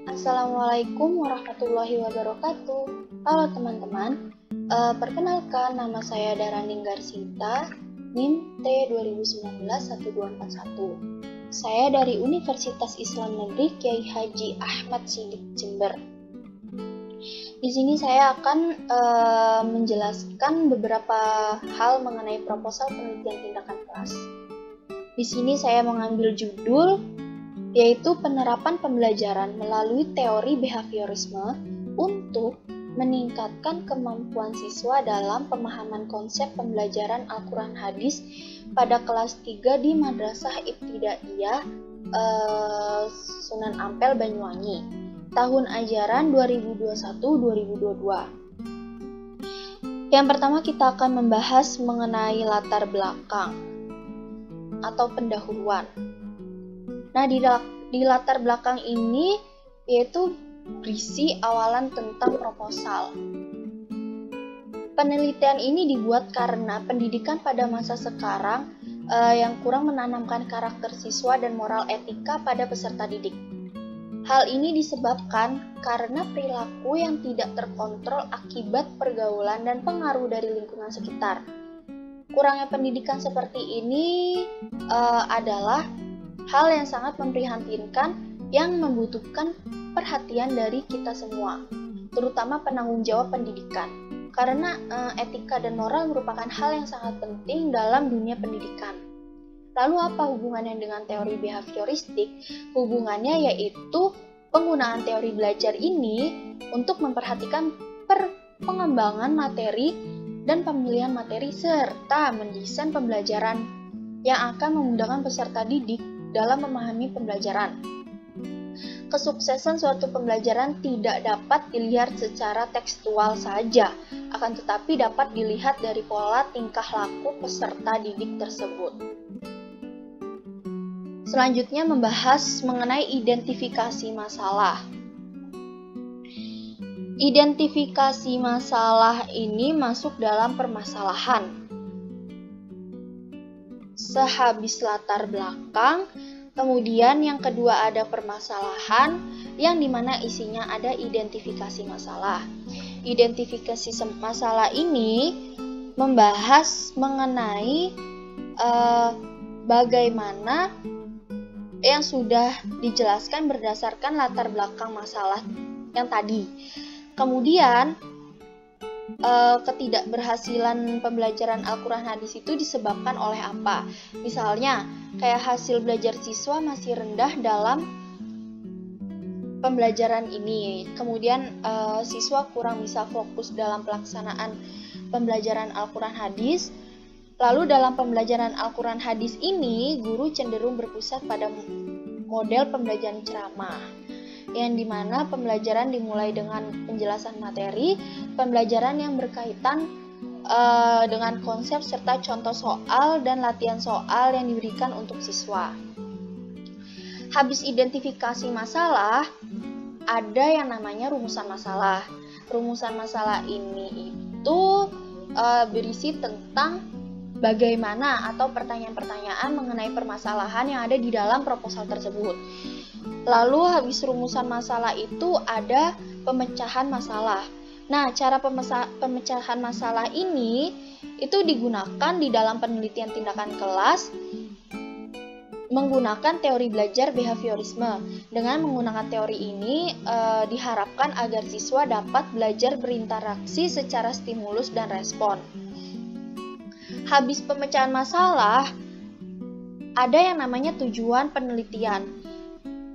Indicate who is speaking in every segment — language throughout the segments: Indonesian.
Speaker 1: Assalamualaikum warahmatullahi wabarakatuh. Halo teman-teman, perkenalkan nama saya Daranding Garsinta, NIM T 2019-1241. Saya dari Universitas Islam Negeri Kiai Haji Ahmad Siddiq Jember. Di sini saya akan menjelaskan beberapa hal mengenai proposal penelitian tindakan kelas. Di sini saya mengambil judul yaitu penerapan pembelajaran melalui teori behaviorisme untuk meningkatkan kemampuan siswa dalam pemahaman konsep pembelajaran Al-Quran Hadis pada kelas 3 di Madrasah Ibtidaiyah Sunan Ampel Banyuwangi, tahun ajaran 2021-2022. Yang pertama kita akan membahas mengenai latar belakang atau pendahuluan. Nah, di latar belakang ini yaitu berisi awalan tentang proposal. Penelitian ini dibuat karena pendidikan pada masa sekarang yang kurang menanamkan karakter siswa dan moral etika pada peserta didik. Hal ini disebabkan karena perilaku yang tidak terkontrol akibat pergaulan dan pengaruh dari lingkungan sekitar. Kurangnya pendidikan seperti ini adalah hal yang sangat memprihatinkan yang membutuhkan perhatian dari kita semua, terutama penanggung jawab pendidikan. Karena etika dan moral merupakan hal yang sangat penting dalam dunia pendidikan. Lalu apa hubungannya dengan teori behavioristik? Hubungannya yaitu penggunaan teori belajar ini untuk memperhatikan pengembangan materi dan pemilihan materi serta mendesain pembelajaran yang akan memudahkan peserta didik dalam memahami pembelajaran. Kesuksesan suatu pembelajaran tidak dapat dilihat secara tekstual saja, akan tetapi dapat dilihat dari pola tingkah laku peserta didik tersebut. Selanjutnya membahas mengenai identifikasi masalah. Identifikasi masalah ini masuk dalam permasalahan. Sehabis latar belakang, kemudian yang kedua ada permasalahan yang dimana isinya ada identifikasi masalah. Identifikasi masalah ini membahas mengenai bagaimana yang sudah dijelaskan berdasarkan latar belakang masalah yang tadi. Kemudian ketidakberhasilan pembelajaran Al-Quran Hadis itu disebabkan oleh apa? Misalnya, kayak hasil belajar siswa masih rendah dalam pembelajaran ini. Kemudian siswa kurang bisa fokus dalam pelaksanaan pembelajaran Al-Quran Hadis. Lalu dalam pembelajaran Al-Quran Hadis ini, guru cenderung berpusat pada model pembelajaran ceramah, yang dimana pembelajaran dimulai dengan penjelasan materi, pembelajaran yang berkaitan dengan konsep serta contoh soal dan latihan soal yang diberikan untuk siswa. Habis identifikasi masalah, ada yang namanya rumusan masalah. Rumusan masalah ini itu berisi tentang bagaimana atau pertanyaan-pertanyaan mengenai permasalahan yang ada di dalam proposal tersebut. Lalu habis rumusan masalah itu ada pemecahan masalah. Nah, cara pemecahan masalah ini itu digunakan di dalam penelitian tindakan kelas menggunakan teori belajar behaviorisme. Dengan menggunakan teori ini diharapkan agar siswa dapat belajar berinteraksi secara stimulus dan respon. Habis pemecahan masalah, ada yang namanya tujuan penelitian.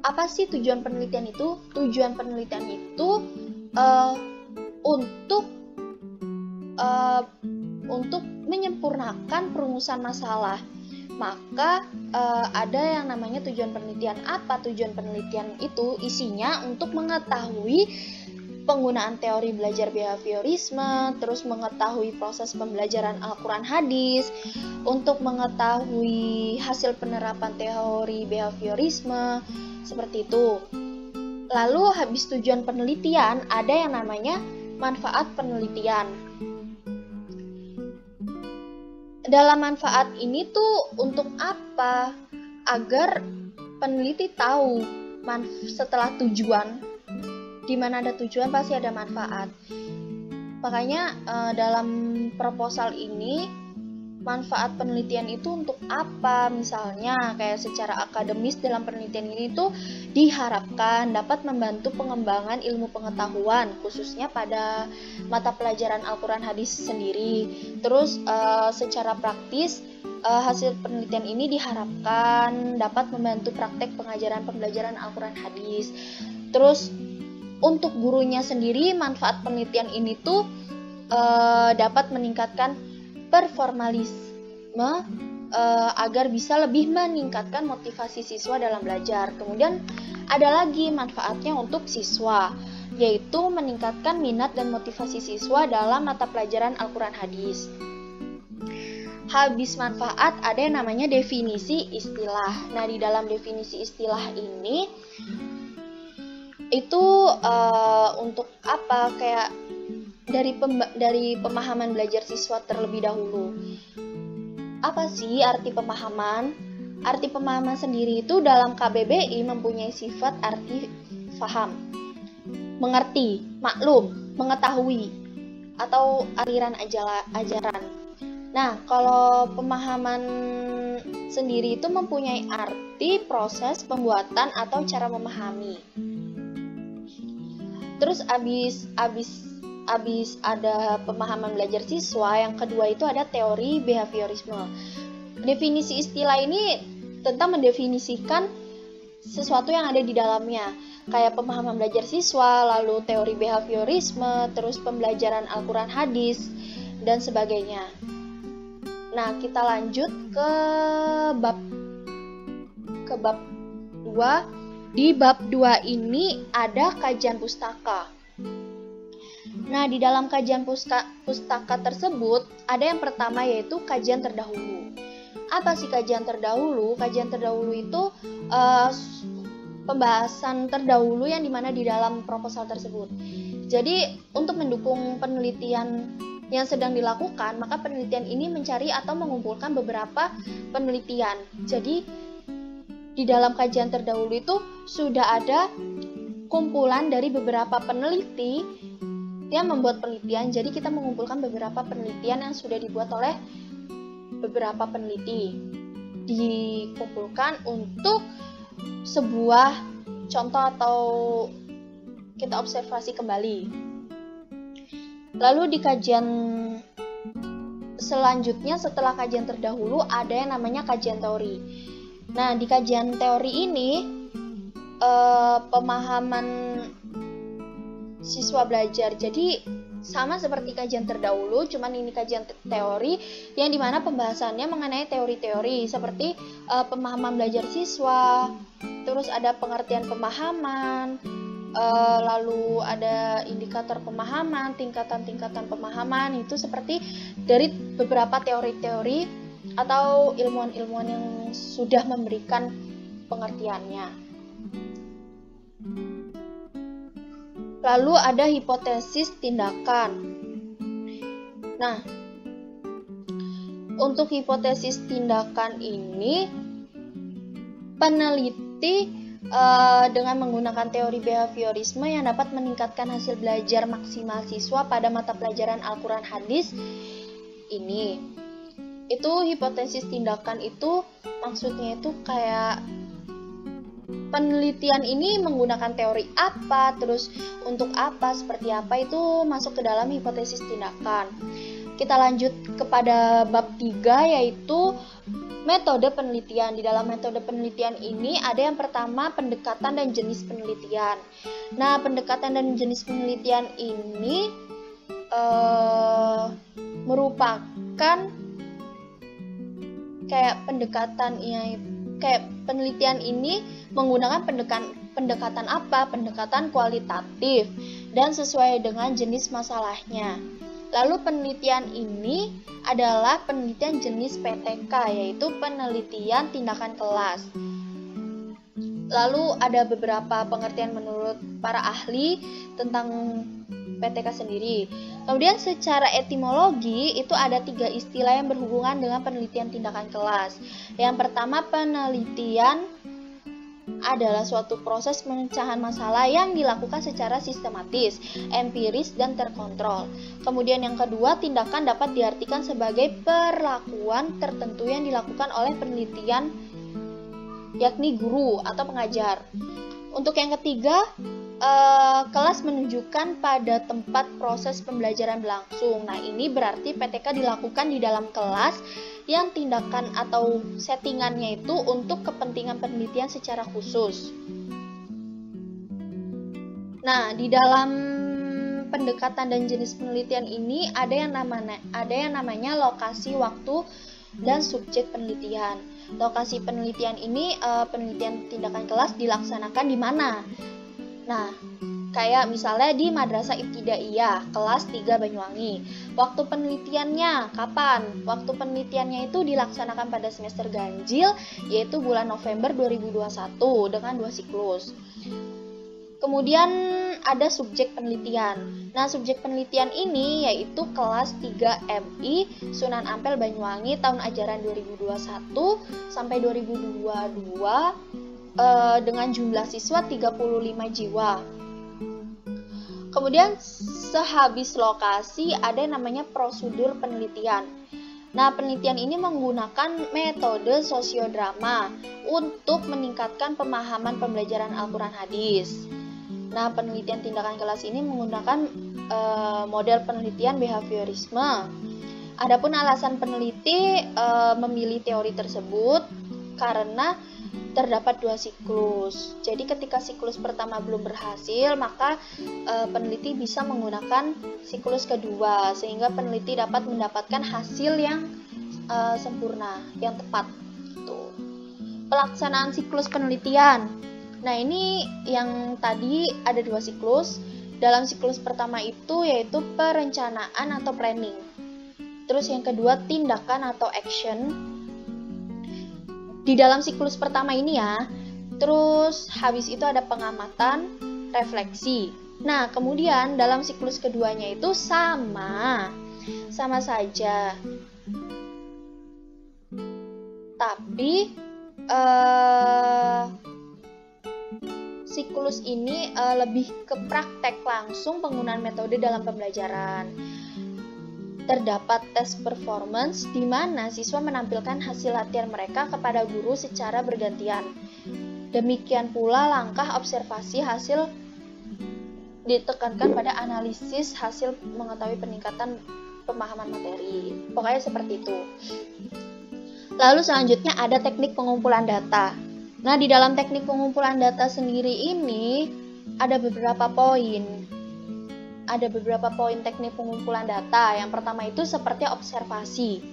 Speaker 1: Apa sih tujuan penelitian itu? Tujuan penelitian itu untuk menyempurnakan perumusan masalah. Maka ada yang namanya tujuan penelitian. Apa tujuan penelitian itu? Isinya untuk mengetahui penggunaan teori belajar behaviorisme, terus mengetahui proses pembelajaran Al-Quran Hadis, untuk mengetahui hasil penerapan teori behaviorisme, seperti itu. Lalu habis tujuan penelitian, ada yang namanya manfaat penelitian. Dalam manfaat ini tuh untuk apa? Agar peneliti tahu setelah tujuan. Di mana ada tujuan pasti ada manfaat. Makanya dalam proposal ini manfaat penelitian itu untuk apa? Misalnya kayak secara akademis dalam penelitian ini tuh diharapkan dapat membantu pengembangan ilmu pengetahuan khususnya pada mata pelajaran Al-Quran Hadis sendiri. Terus secara praktis hasil penelitian ini diharapkan dapat membantu praktek pengajaran pembelajaran Al-Quran Hadis. Terus untuk gurunya sendiri manfaat penelitian ini tuh dapat meningkatkan performalisme agar bisa lebih meningkatkan motivasi siswa dalam belajar. Kemudian ada lagi manfaatnya untuk siswa, yaitu meningkatkan minat dan motivasi siswa dalam mata pelajaran Al-Quran Hadis. Habis manfaat ada yang namanya definisi istilah. Nah, di dalam definisi istilah ini itu untuk apa? Kayak dari pemahaman belajar siswa terlebih dahulu. Apa sih arti pemahaman? Arti pemahaman sendiri itu dalam KBBI mempunyai sifat arti faham, mengerti, maklum, mengetahui, atau aliran ajaran. Nah, kalau pemahaman sendiri itu mempunyai arti proses pembuatan atau cara memahami. Terus abis ada pemahaman belajar siswa, yang kedua itu ada teori behaviorisme. Definisi istilah ini tentang mendefinisikan sesuatu yang ada di dalamnya, kayak pemahaman belajar siswa, lalu teori behaviorisme, terus pembelajaran Al-Quran Hadis, dan sebagainya. Nah, kita lanjut ke bab 2. Di bab 2 ini ada kajian pustaka. Nah, di dalam kajian pustaka tersebut ada yang pertama yaitu kajian terdahulu. Apa sih kajian terdahulu? Kajian terdahulu itu pembahasan terdahulu yang dimana di dalam proposal tersebut. Jadi untuk mendukung penelitian yang sedang dilakukan, maka penelitian ini mencari atau mengumpulkan beberapa penelitian. Jadi di dalam kajian terdahulu itu sudah ada kumpulan dari beberapa peneliti yang membuat penelitian. Jadi kita mengumpulkan beberapa penelitian yang sudah dibuat oleh beberapa peneliti, dikumpulkan untuk sebuah contoh atau kita observasi kembali. Lalu di kajian selanjutnya setelah kajian terdahulu ada yang namanya kajian teori. Nah, di kajian teori ini pemahaman siswa belajar. Jadi sama seperti kajian terdahulu, cuman ini kajian teori yang dimana pembahasannya mengenai teori-teori seperti pemahaman belajar siswa, terus ada pengertian pemahaman, lalu ada indikator pemahaman, tingkatan-tingkatan pemahaman. Itu seperti dari beberapa teori-teori atau ilmuwan-ilmuwan yang sudah memberikan pengertiannya. Lalu ada hipotesis tindakan. Nah, untuk hipotesis tindakan ini peneliti dengan menggunakan teori behaviorisme yang dapat meningkatkan hasil belajar maksimal siswa pada mata pelajaran Al-Quran Hadis ini. Itu hipotesis tindakan itu maksudnya itu kayak penelitian ini menggunakan teori apa, terus untuk apa, seperti apa, itu masuk ke dalam hipotesis tindakan. Kita lanjut kepada bab 3 yaitu metode penelitian. Di dalam metode penelitian ini ada yang pertama pendekatan dan jenis penelitian. Nah, pendekatan dan jenis penelitian ini merupakan kayak penelitian ini menggunakan pendekatan apa? Pendekatan kualitatif dan sesuai dengan jenis masalahnya. Lalu penelitian ini adalah penelitian jenis PTK, yaitu penelitian tindakan kelas. Lalu ada beberapa pengertian menurut para ahli tentang PTK sendiri. Kemudian secara etimologi itu ada 3 istilah yang berhubungan dengan penelitian tindakan kelas. Yang pertama penelitian adalah suatu proses pemecahan masalah yang dilakukan secara sistematis, empiris, dan terkontrol. Kemudian yang kedua, tindakan dapat diartikan sebagai perlakuan tertentu yang dilakukan oleh penelitian, yakni guru atau pengajar. Untuk yang ketiga, kelas menunjukkan pada tempat proses pembelajaran berlangsung. Nah, ini berarti PTK dilakukan di dalam kelas yang tindakan atau settingannya itu untuk kepentingan penelitian secara khusus. Nah, di dalam pendekatan dan jenis penelitian ini ada yang namanya lokasi, waktu, dan subjek penelitian. Lokasi penelitian ini penelitian tindakan kelas dilaksanakan di mana? Nah, kayak misalnya di Madrasah Ibtidaiyah, kelas 3 Banyuwangi. Waktu penelitiannya kapan? Waktu penelitiannya itu dilaksanakan pada semester ganjil, yaitu bulan November 2021 dengan 2 siklus. Kemudian ada subjek penelitian. Nah, subjek penelitian ini yaitu kelas 3 MI Sunan Ampel Banyuwangi tahun ajaran 2021 sampai 2022 dengan jumlah siswa 35 jiwa. Kemudian sehabis lokasi ada yang namanya prosedur penelitian. Nah, penelitian ini menggunakan metode sosiodrama untuk meningkatkan pemahaman pembelajaran Al-Quran Hadis. Nah, penelitian tindakan kelas ini menggunakan model penelitian behaviorisme. Adapun alasan peneliti memilih teori tersebut karena terdapat 2 siklus. Jadi ketika siklus pertama belum berhasil, maka peneliti bisa menggunakan siklus kedua sehingga peneliti dapat mendapatkan hasil yang sempurna, yang tepat. Tuh. Pelaksanaan siklus penelitian. Nah, ini yang tadi ada 2 siklus. Dalam siklus pertama itu yaitu perencanaan atau planning. Terus yang kedua tindakan atau action. Di dalam siklus pertama ini ya, terus habis itu ada pengamatan, refleksi. Nah, kemudian dalam siklus keduanya itu sama saja. Tapi siklus ini lebih ke praktek langsung penggunaan metode dalam pembelajaran. Terdapat tes performance di mana siswa menampilkan hasil latihan mereka kepada guru secara bergantian. Demikian pula langkah observasi hasil ditekankan pada analisis hasil mengetahui peningkatan pemahaman materi. Pokoknya seperti itu. Lalu selanjutnya ada teknik pengumpulan data. Nah, di dalam teknik pengumpulan data sendiri ini ada beberapa poin. Ada beberapa poin teknik pengumpulan data. Yang pertama itu seperti observasi.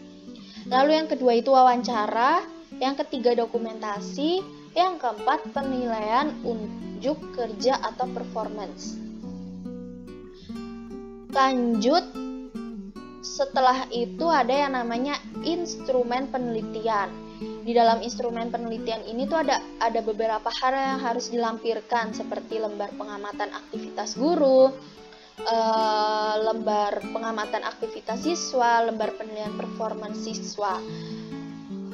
Speaker 1: Lalu yang kedua itu wawancara. Yang ketiga dokumentasi. Yang keempat penilaian unjuk kerja atau performance. Lanjut, setelah itu ada yang namanya instrumen penelitian. Di dalam instrumen penelitian ini tuh ada beberapa hal yang harus dilampirkan seperti lembar pengamatan aktivitas guru, lembar pengamatan aktivitas siswa, lembar penilaian performance siswa.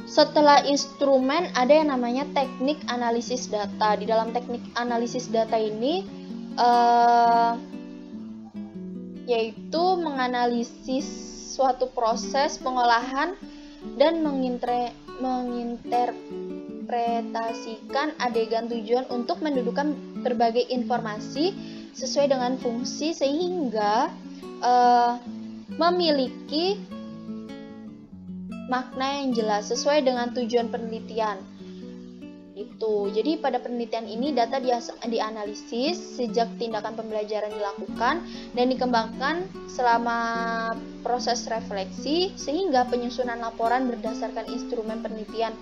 Speaker 1: Setelah instrumen ada yang namanya teknik analisis data. Di dalam teknik analisis data ini yaitu menganalisis suatu proses pengolahan dan menginterpretasikan adegan tujuan untuk mendudukan berbagai informasi sesuai dengan fungsi sehingga memiliki makna yang jelas sesuai dengan tujuan penelitian. Itu. Jadi pada penelitian ini data dianalisis sejak tindakan pembelajaran dilakukan dan dikembangkan selama proses refleksi sehingga penyusunan laporan berdasarkan instrumen penelitian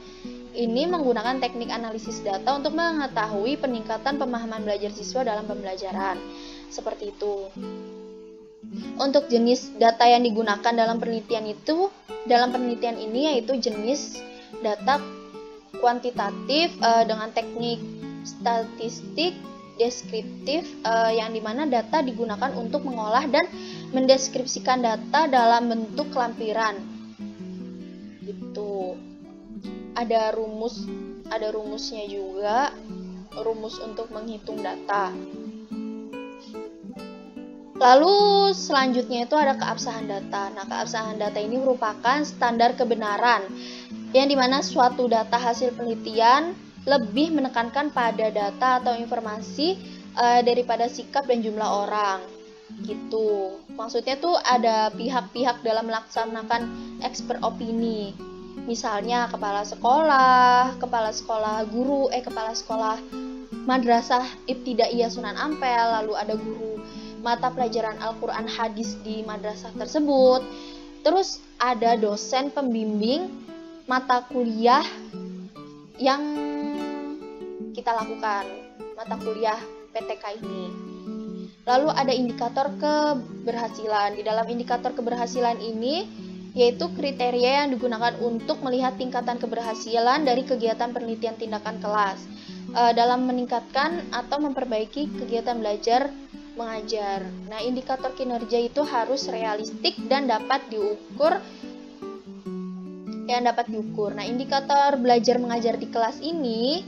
Speaker 1: ini menggunakan teknik analisis data untuk mengetahui peningkatan pemahaman belajar siswa dalam pembelajaran. Seperti itu. Untuk jenis data yang digunakan dalam penelitian ini yaitu jenis data kuantitatif dengan teknik statistik deskriptif yang dimana data digunakan untuk mengolah dan mendeskripsikan data dalam bentuk lampiran. Gitu. Ada rumusnya juga. rumus untuk menghitung data. Lalu selanjutnya itu ada keabsahan data. Nah, keabsahan data ini merupakan standar kebenaran yang dimana suatu data hasil penelitian lebih menekankan pada data atau informasi daripada sikap dan jumlah orang. Gitu. Maksudnya tuh ada pihak-pihak dalam melaksanakan expert opini. Misalnya kepala sekolah guru, kepala sekolah Madrasah Ibtidaiyah Sunan Ampel, lalu ada guru mata pelajaran Al-Quran Hadis di madrasah tersebut. Terus ada dosen pembimbing mata kuliah yang kita lakukan, mata kuliah PTK ini. Lalu ada indikator keberhasilan. Di dalam indikator keberhasilan ini yaitu kriteria yang digunakan untuk melihat tingkatan keberhasilan dari kegiatan penelitian tindakan kelas dalam meningkatkan atau memperbaiki kegiatan belajar mengajar. Nah, indikator kinerja itu harus realistik dan dapat diukur. Nah, indikator belajar mengajar di kelas ini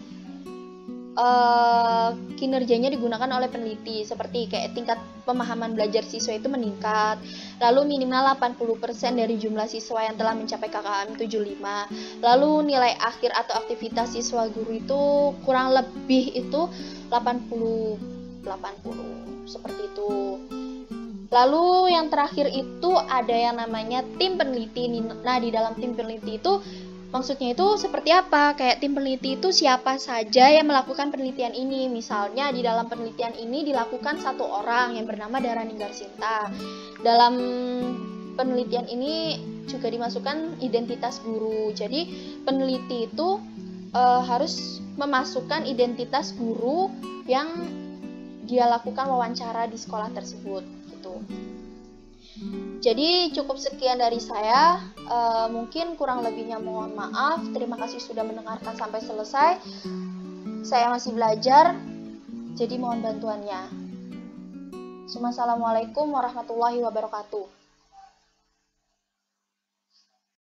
Speaker 1: kinerjanya digunakan oleh peneliti, seperti kayak tingkat pemahaman belajar siswa itu meningkat, lalu minimal 80% dari jumlah siswa yang telah mencapai KKM 75, lalu nilai akhir atau aktivitas siswa guru itu kurang lebih itu 80 seperti itu. Lalu yang terakhir itu ada yang namanya tim peneliti. Nah, di dalam tim peneliti itu maksudnya itu seperti apa? Kayak tim peneliti itu siapa saja yang melakukan penelitian ini. Misalnya di dalam penelitian ini dilakukan satu orang yang bernama Dara Ninggarsinta. Dalam penelitian ini juga dimasukkan identitas guru. Jadi peneliti itu harus memasukkan identitas guru yang dia lakukan wawancara di sekolah tersebut gitu. Jadi cukup sekian dari saya, mungkin kurang lebihnya mohon maaf. Terima kasih sudah mendengarkan sampai selesai. Saya masih belajar, jadi mohon bantuannya. Assalamualaikum warahmatullahi wabarakatuh.